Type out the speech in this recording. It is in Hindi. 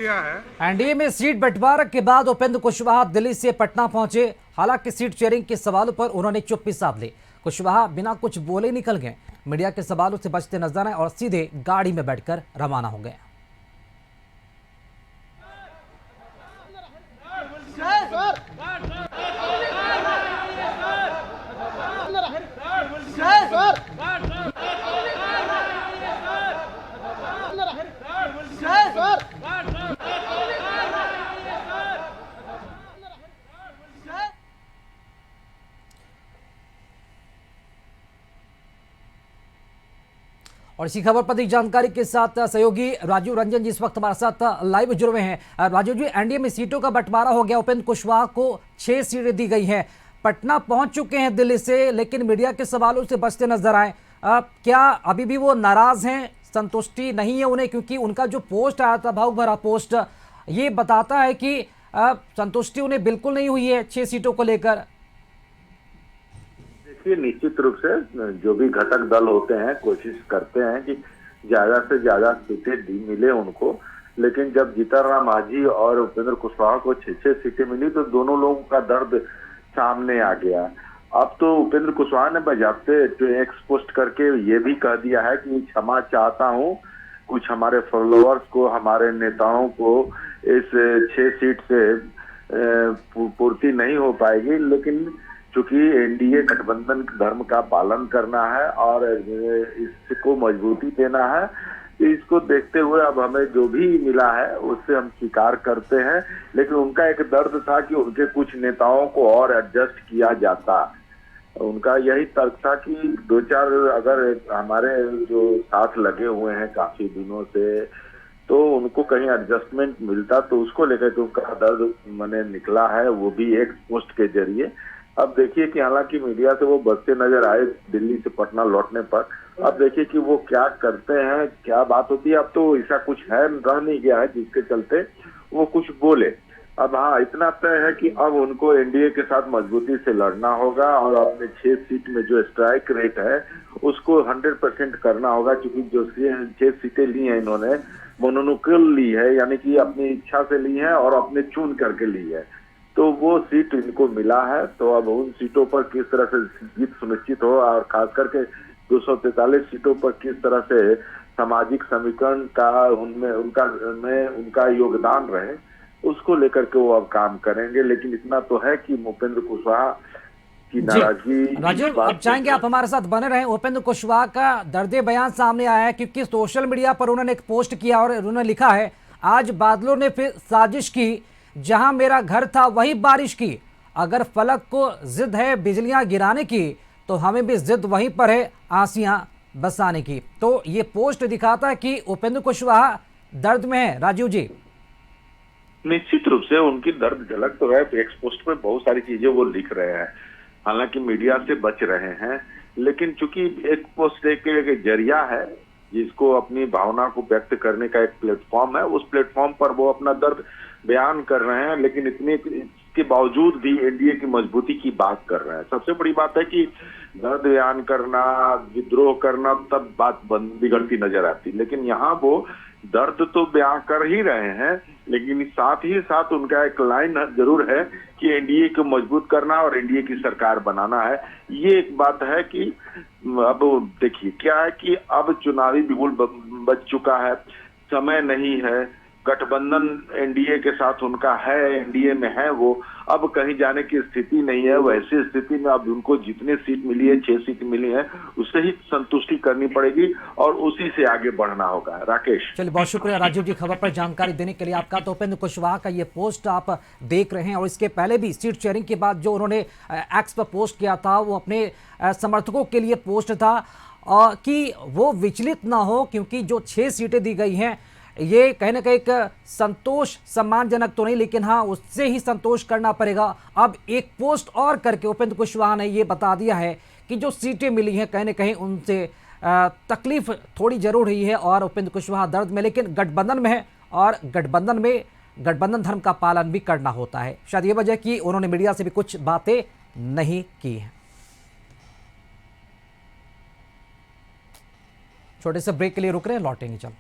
एनडीए में सीट बंटवारा के बाद उपेंद्र कुशवाहा दिल्ली से पटना पहुंचे। हालांकि सीट शेयरिंग के सवालों पर उन्होंने चुप्पी साध ली। कुशवाहा बिना कुछ बोले निकल गए। मीडिया के सवालों से बचते नजर आए और सीधे गाड़ी में बैठकर रवाना हो गए। और इसी खबर पर अधिक जानकारी के साथ सहयोगी राजीव रंजन जी इस वक्त हमारे साथ लाइव जुड़े हुए हैं। राजीव जी, एनडीए में सीटों का बंटवारा हो गया। उपेंद्र कुशवाहा को 6 सीटें दी गई हैं। पटना पहुंच चुके हैं दिल्ली से, लेकिन मीडिया के सवालों से बचते नजर आए। क्या अभी भी वो नाराज हैं, संतुष्टि नहीं है उन्हें? क्योंकि उनका जो पोस्ट आया था, भावुक भरा पोस्ट, ये बताता है कि संतुष्टि उन्हें बिल्कुल नहीं हुई है 6 सीटों को लेकर। देखिए, निश्चित रूप से जो भी घटक दल होते हैं कोशिश करते हैं कि ज्यादा से ज्यादा सीटें मिले उनको, लेकिन जब जीतन राम मांझी और उपेंद्र कुशवाहा को 6 सीटें मिली तो दोनों लोगों का दर्द सामने आ गया। अब तो उपेंद्र कुशवाहा ने बजाते एक्स पोस्ट करके ये भी कह दिया है कि क्षमा चाहता हूँ, कुछ हमारे फॉलोअर्स को, हमारे नेताओं को इस 6 सीट से पूर्ति नहीं हो पाएगी, लेकिन चूंकि एनडीए गठबंधन धर्म का पालन करना है और इसको मजबूती देना है, तो इसको देखते हुए अब हमें जो भी मिला है उससे हम स्वीकार करते हैं। लेकिन उनका एक दर्द था कि उनके कुछ नेताओं को और एडजस्ट किया जाता। उनका यही तर्क था कि 2-4 अगर हमारे जो साथ लगे हुए हैं काफी दिनों से, तो उनको कहीं एडजस्टमेंट मिलता, तो उसको लेकर के उनका दर्द मैंने निकला है, वो भी एक पोस्ट के जरिए। अब देखिए कि हालांकि मीडिया से वो बचते नजर आए दिल्ली से पटना लौटने पर। अब देखिए कि वो क्या करते हैं, क्या बात होती है। अब तो ऐसा कुछ है, रह नहीं गया है जिसके चलते वो कुछ बोले। अब हाँ, इतना तय है कि अब उनको एनडीए के साथ मजबूती से लड़ना होगा और अपने 6 सीट में जो स्ट्राइक रेट है उसको 100% करना होगा, क्योंकि जो 6 सीटें ली हैं इन्होंने मनोनुकूल ली है, यानी कि अपनी इच्छा से ली है और अपने चुन करके ली है, तो वो सीट इनको मिला है। तो अब उन सीटों पर किस तरह से जीत सुनिश्चित हो और खास करके 243 सीटों पर किस तरह से सामाजिक समीकरण का उनका योगदान रहे, उसको लेकर के वो अब काम करेंगे। लेकिन इतना तो है कि उपेंद्र कुशवाहा की नाराजगी। राजीव, अब चाहेंगे आप हमारे साथ बने रहें। उपेंद्र कुशवाहा का दर्दे बयान सामने आया है, क्योंकि सोशल मीडिया पर उन्होंने एक पोस्ट किया और उन्होंने लिखा है, आज बादलों ने फिर साजिश की, जहां मेरा घर था वही बारिश की। अगर फलक को जिद है बिजलियां गिराने की, तो हमें भी जिद वहीं पर है आंसियां बसाने की। तो ये पोस्ट दिखाता है कि उपेंद्र कुशवाहा दर्द में है। राजीव जी, निश्चित रूप से उनकी दर्द झलक तो है। एक्स पोस्ट पे बहुत सारी चीजें वो लिख रहे हैं, हालांकि मीडिया से बच रहे हैं, लेकिन चूंकि एक पोस्ट एक जरिया है जिसको अपनी भावना को व्यक्त करने का एक प्लेटफॉर्म है, उस प्लेटफॉर्म पर वो अपना दर्द बयान कर रहे हैं। लेकिन इतने के बावजूद भी एनडीए की मजबूती की बात कर रहे हैं। सबसे बड़ी बात है कि दर्द बयान करना, विद्रोह करना, तब बात बिगड़ती नजर आती, लेकिन यहाँ वो दर्द तो बयां कर ही रहे हैं, लेकिन साथ ही साथ उनका एक लाइन जरूर है कि एनडीए को मजबूत करना और एनडीए की सरकार बनाना है। ये एक बात है कि अब देखिए क्या है कि अब चुनावी बिगुल बच चुका है, समय नहीं है, गठबंधन एनडीए के साथ उनका है, एनडीए में है वो, अब कहीं जाने की स्थिति नहीं है। वैसी स्थिति में अब उनको जितनी सीट मिली है, 6 सीट मिली है, उससे ही संतुष्टि करनी पड़ेगी और उसी से आगे बढ़ना होगा। राकेश, चलिए, बहुत शुक्रिया राजीव जी खबर पर जानकारी देने के लिए आपका। तो उपेंद्र कुशवाहा का ये पोस्ट आप देख रहे हैं, और इसके पहले भी सीट शेयरिंग के बाद जो उन्होंने एक्स पर पोस्ट किया था, वो अपने समर्थकों के लिए पोस्ट था कि वो विचलित ना हो, क्योंकि जो 6 सीटें दी गई हैं ये कहीं ना कहीं एक संतोष सम्मानजनक तो नहीं, लेकिन हाँ उससे ही संतोष करना पड़ेगा। अब एक पोस्ट और करके उपेंद्र कुशवाहा ने ये बता दिया है कि जो सीटें मिली हैं कहीं ना कहीं उनसे तकलीफ थोड़ी जरूर हुई है और उपेंद्र कुशवाहा दर्द में, लेकिन गठबंधन में है और गठबंधन धर्म का पालन भी करना होता है। शायद ये वजह कि उन्होंने मीडिया से भी कुछ बातें नहीं की हैं। छोटे से ब्रेक के लिए रुक रहे हैं, लौटेंगे चल।